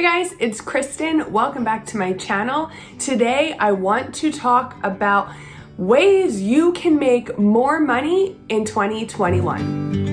Hi guys, it's Kristen. Welcome back to my channel. Today I want to talk about ways you can make more money in 2021.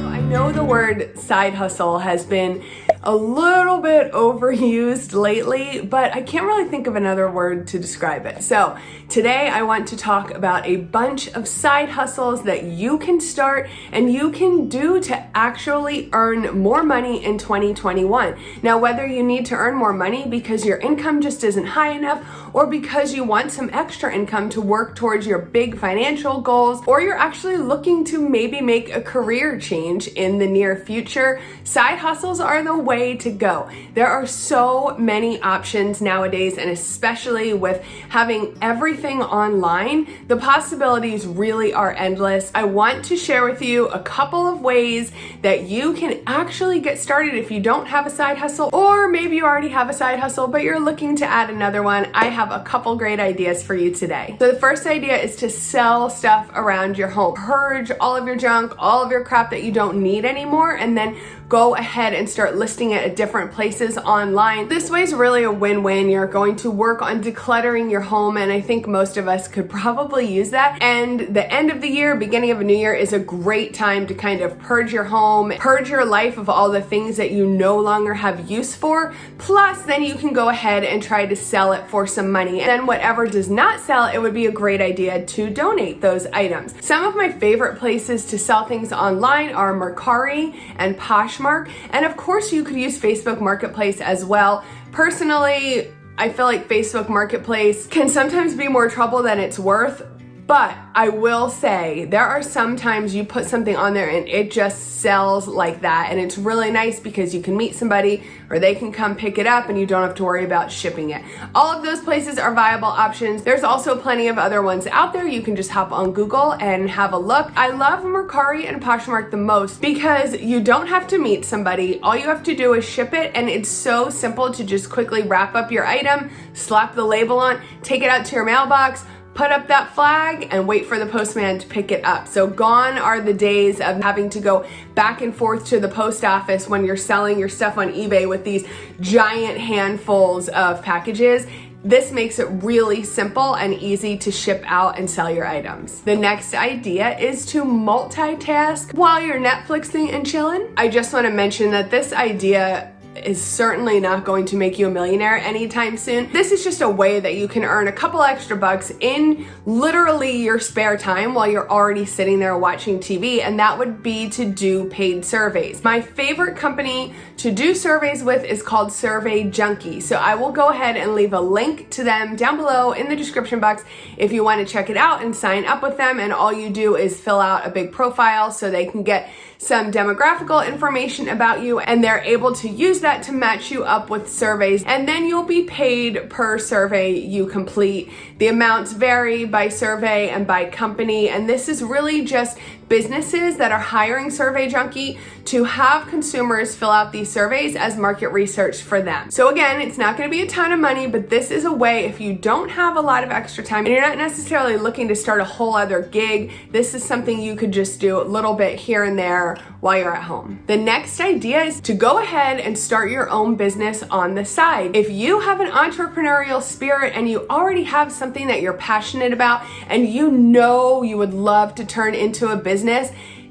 I know the word side hustle has been a little bit overused lately, but I can't really think of another word to describe it. So today I want to talk about a bunch of side hustles that you can start and you can do to actually earn more money in 2021. Now, whether you need to earn more money because your income just isn't high enough, or because you want some extra income to work towards your big financial goals, or you're actually looking to maybe make a career change in the near future, side hustles are the way to go. There are so many options nowadays, and especially with having everything online, the possibilities really are endless. I want to share with you a couple of ways that you can actually get started if you don't have a side hustle, or maybe you already have a side hustle but you're looking to add another one. I have a couple great ideas for you today. So the first idea is to sell stuff around your home. Purge all of your junk, all of your crap that you don't need anymore, and then go ahead and start listing it at different places online. This way is really a win-win. You're going to work on decluttering your home, and I think most of us could probably use that. And the end of the year, beginning of a new year is a great time to kind of purge your home, purge your life of all the things that you no longer have use for. Plus, then you can go ahead and try to sell it for some money. And then whatever does not sell, it would be a great idea to donate those items. Some of my favorite places to sell things online are Mercari and Poshmark. And of course, you could use Facebook Marketplace as well. Personally, I feel like Facebook Marketplace can sometimes be more trouble than it's worth. But I will say there are some times you put something on there and it just sells like that, and it's really nice because you can meet somebody or they can come pick it up and you don't have to worry about shipping it. All of those places are viable options. There's also plenty of other ones out there. You can just hop on Google and have a look. I love Mercari and Poshmark the most because you don't have to meet somebody. All you have to do is ship it, and it's so simple to just quickly wrap up your item, slap the label on, take it out to your mailbox, put up that flag, and wait for the postman to pick it up. So gone are the days of having to go back and forth to the post office when you're selling your stuff on eBay with these giant handfuls of packages. This makes it really simple and easy to ship out and sell your items. The next idea is to multitask while you're Netflixing and chilling. I just want to mention that this idea is certainly not going to make you a millionaire anytime soon. This is just a way that you can earn a couple extra bucks in literally your spare time while you're already sitting there watching TV, and that would be to do paid surveys. My favorite company to do surveys with is called Junkie. So I will go ahead and leave a link to them down below in the description box if you want to check it out and sign up with them. And all you do is fill out a big profile so they can get some demographical information about you, and they're able to use that to match you up with surveys, and then you'll be paid per survey you complete. The amounts vary by survey and by company, and this is really just businesses that are hiring Survey Junkie to have consumers fill out these surveys as market research for them. So again, it's not going to be a ton of money, but this is a way if you don't have a lot of extra time and you're not necessarily looking to start a whole other gig, this is something you could just do a little bit here and there while you're at home. The next idea is to go ahead and start your own business on the side. If you have an entrepreneurial spirit and you already have something that you're passionate about and you know you would love to turn into a business,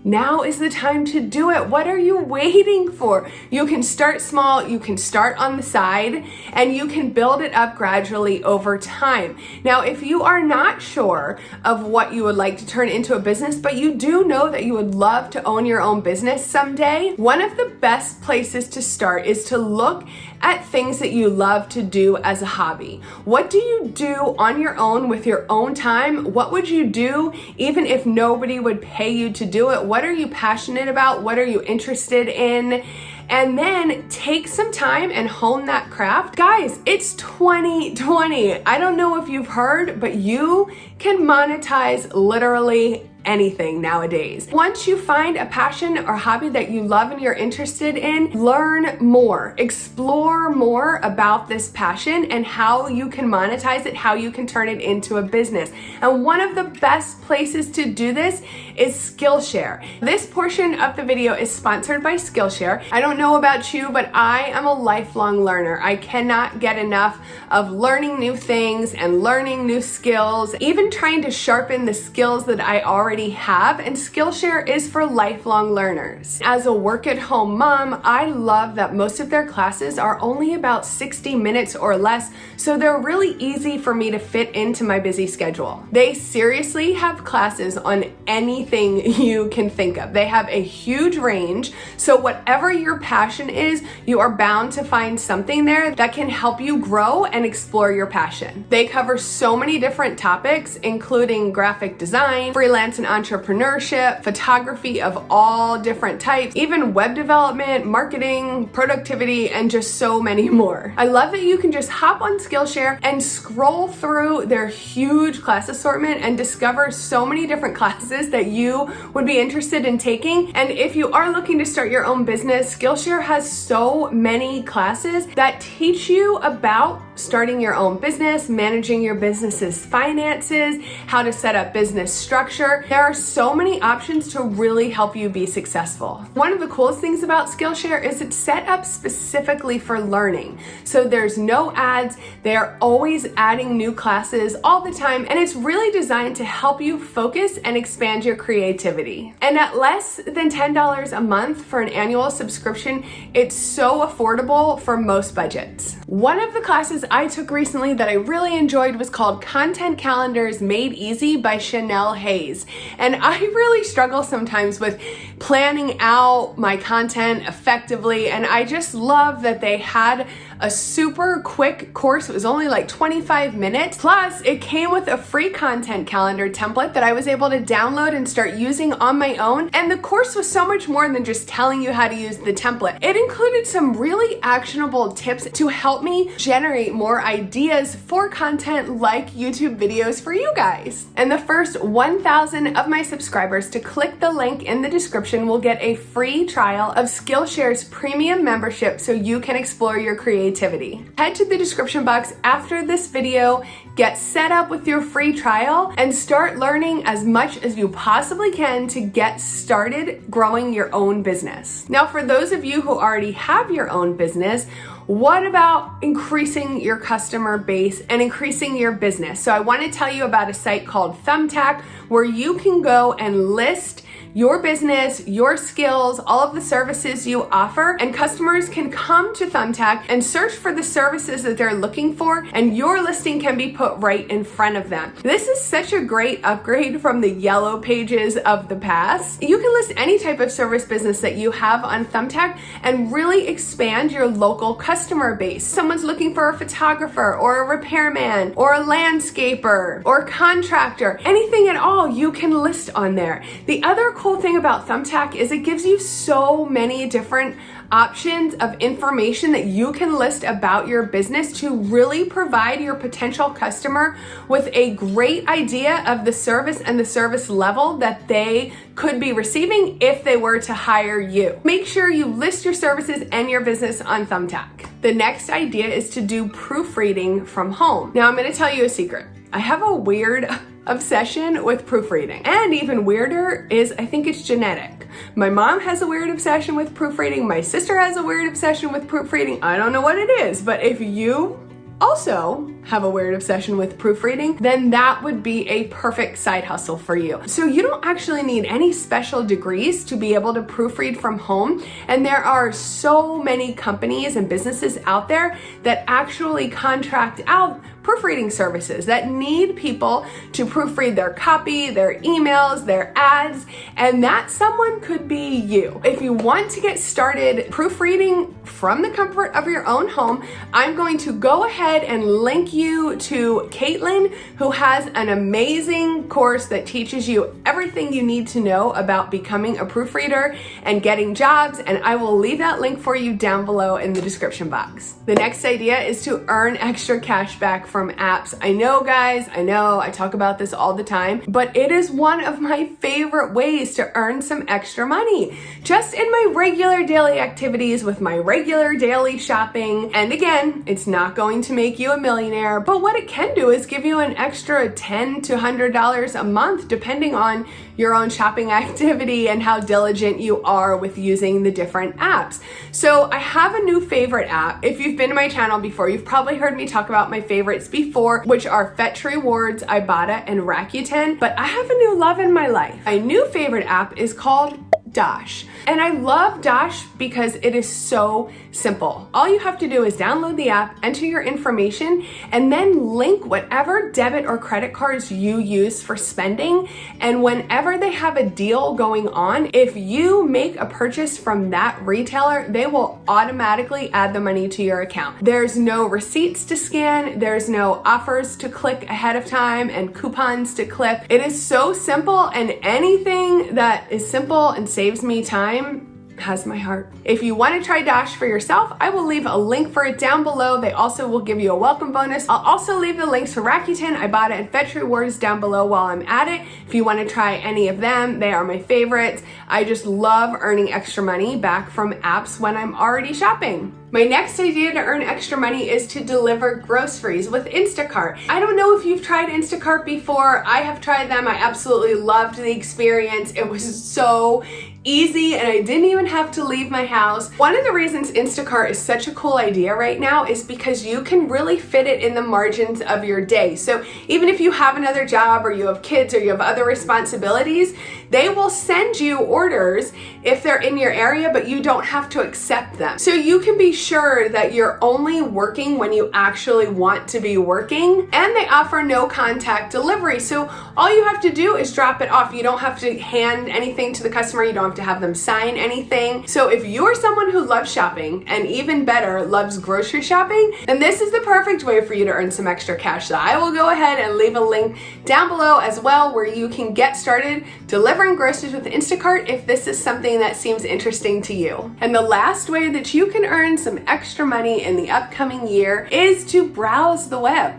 now is the time to do it. What are you waiting for? You can start small, you can start on the side, and you can build it up gradually over time. Now, if you are not sure of what you would like to turn into a business, but you do know that you would love to own your own business someday, one of the best places to start is to look at things that you love to do as a hobby. What do you do on your own with your own time? What would you do even if nobody would pay you to do it? What are you passionate about? What are you interested in? And then take some time and hone that craft. Guys, it's 2020. I don't know if you've heard, but you can monetize literally anything nowadays. Once you find a passion or hobby that you love and you're interested in, learn more, explore more about this passion and how you can monetize it, how you can turn it into a business. And one of the best places to do this is Skillshare. This portion of the video is sponsored by Skillshare. I don't know about you, but I am a lifelong learner. I cannot get enough of learning new things and learning new skills, even trying to sharpen the skills that I already have, and Skillshare is for lifelong learners. As a work-at-home mom, I love that most of their classes are only about 60 minutes or less, so they're really easy for me to fit into my busy schedule. They seriously have classes on anything you can think of. They have a huge range, so whatever your passion is, you are bound to find something there that can help you grow and explore your passion. They cover so many different topics, including graphic design, freelance and entrepreneurship, photography of all different types, even web development, marketing, productivity, and just so many more. I love that you can just hop on Skillshare and scroll through their huge class assortment and discover so many different classes that you would be interested in taking. And if you are looking to start your own business, Skillshare has so many classes that teach you about starting your own business, managing your business's finances, how to set up business structure. There are so many options to really help you be successful. One of the coolest things about Skillshare is it's set up specifically for learning. So there's no ads, they're always adding new classes all the time, and it's really designed to help you focus and expand your creativity. And at less than $10 a month for an annual subscription, it's so affordable for most budgets. One of the classes I took recently that I really enjoyed was called Content Calendars Made Easy by Chanel Hayes. And I really struggle sometimes with planning out my content effectively, and I just love that they had a super quick course. It was only like 25 minutes. Plus, it came with a free content calendar template that I was able to download and start using on my own. And the course was so much more than just telling you how to use the template. It included some really actionable tips to help me generate more ideas for content like YouTube videos for you guys. And the first 1,000 of my subscribers to click the link in the description will get a free trial of Skillshare's premium membership so you can explore your creativity. Head to the description box after this video, get set up with your free trial, and start learning as much as you possibly can to get started growing your own business. Now, for those of you who already have your own business, what about increasing your customer base and increasing your business? So I want to tell you about a site called Thumbtack where you can go and list your business, your skills, all of the services you offer, and customers can come to Thumbtack and search for the services that they're looking for, and your listing can be put right in front of them. This is such a great upgrade from the yellow pages of the past. You can list any type of service business that you have on Thumbtack and really expand your local customer base. Someone's looking for a photographer or a repairman or a landscaper or contractor, anything at all you can list on there. The other cool thing about Thumbtack is it gives you so many different options of information that you can list about your business to really provide your potential customer with a great idea of the service and the service level that they could be receiving if they were to hire you. Make sure you list your services and your business on Thumbtack. The next idea is to do proofreading from home. Now, I'm going to tell you a secret. I have a weird obsession with proofreading. And even weirder is I think it's genetic. My mom has a weird obsession with proofreading. My sister has a weird obsession with proofreading. I don't know what it is, but if you also have a weird obsession with proofreading, then that would be a perfect side hustle for you. So you don't actually need any special degrees to be able to proofread from home. And there are so many companies and businesses out there that actually contract out proofreading services that need people to proofread their copy, their emails, their ads, and that someone could be you. If you want to get started proofreading from the comfort of your own home. I'm going to go ahead and link you to Caitlin, who has an amazing course that teaches you everything you need to know about becoming a proofreader and getting jobs, and I will leave that link for you down below in the description box. The next idea is to earn extra cash back from apps. I know, guys, I talk about this all the time, but it is one of my favorite ways to earn some extra money. Just in my regular daily activities with my regular daily shopping. And again, it's not going to make you a millionaire, but what it can do is give you an extra $10 to $100 a month, depending on your own shopping activity and how diligent you are with using the different apps. So I have a new favorite app. If you've been to my channel before, you've probably heard me talk about my favorites before, which are Fetch Rewards, Ibotta, and Rakuten, but I have a new love in my life. My new favorite app is called Dash. And I love Dash because it is so simple. All you have to do is download the app, enter your information, and then link whatever debit or credit cards you use for spending. And whenever they have a deal going on, if you make a purchase from that retailer, they will automatically add the money to your account. There's no receipts to scan, there's no offers to click ahead of time and coupons to clip. It is so simple, and anything that is simple and saves me time has my heart. If you want to try Dash for yourself, I will leave a link for it down below. They also will give you a welcome bonus. I'll also leave the links for Rakuten, Ibotta, and Fetch Rewards down below while I'm at it. If you want to try any of them, they are my favorites. I just love earning extra money back from apps when I'm already shopping. My next idea to earn extra money is to deliver groceries with Instacart. I don't know if you've tried Instacart before. I have tried them. I absolutely loved the experience. It was so easy and I didn't even have to leave my house. One of the reasons Instacart is such a cool idea right now is because you can really fit it in the margins of your day. So even if you have another job or you have kids or you have other responsibilities, they will send you orders if they're in your area, but you don't have to accept them. So you can be sure that you're only working when you actually want to be working, and they offer no contact delivery. So all you have to do is drop it off. You don't have to hand anything to the customer. You don't have to have them sign anything. So if you're someone who loves shopping, and even better, loves grocery shopping, then this is the perfect way for you to earn some extra cash. So I will go ahead and leave a link down below as well where you can get started delivering groceries with Instacart if this is something that seems interesting to you. And the last way that you can earn some extra money in the upcoming year is to browse the web.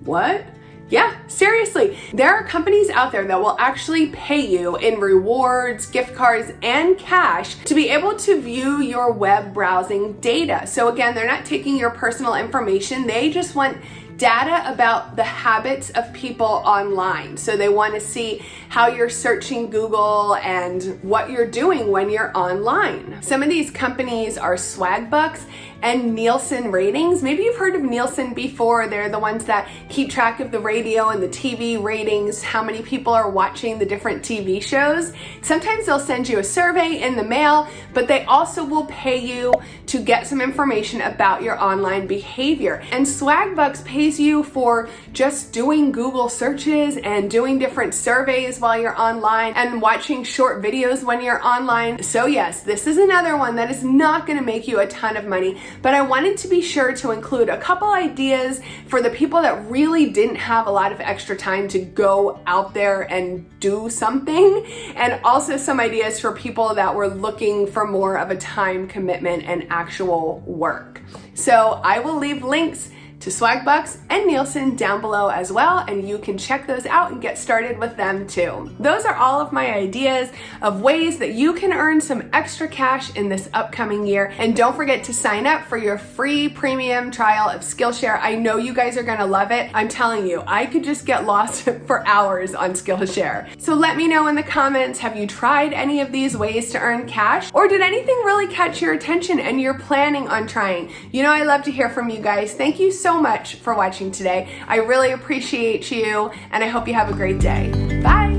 What? Yeah, seriously. There are companies out there that will actually pay you in rewards, gift cards, and cash to be able to view your web browsing data. So again, they're not taking your personal information. They just want data about the habits of people online. So they want to see how you're searching Google and what you're doing when you're online. Some of these companies are Swagbucks and Nielsen ratings. Maybe you've heard of Nielsen before. They're the ones that keep track of the radio and the TV ratings, how many people are watching the different TV shows. Sometimes they'll send you a survey in the mail, but they also will pay you to get some information about your online behavior. And Swagbucks pays you for just doing Google searches and doing different surveys while you're online and watching short videos when you're online. So yes, this is another one that is not going to make you a ton of money, but I wanted to be sure to include a couple ideas for the people that really didn't have a lot of extra time to go out there and do something, and also some ideas for people that were looking for more of a time commitment and actual work. So I will leave links to Swagbucks and Nielsen down below as well, and you can check those out and get started with them too. Those are all of my ideas of ways that you can earn some extra cash in this upcoming year. And don't forget to sign up for your free premium trial of Skillshare. I know you guys are gonna love it. I'm telling you, I could just get lost for hours on Skillshare. So let me know in the comments, have you tried any of these ways to earn cash? Or did anything really catch your attention and you're planning on trying? You know, I love to hear from you guys. Thank you so much for watching today. I really appreciate you, and I hope you have a great day. Bye.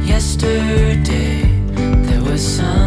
Yesterday there was sun.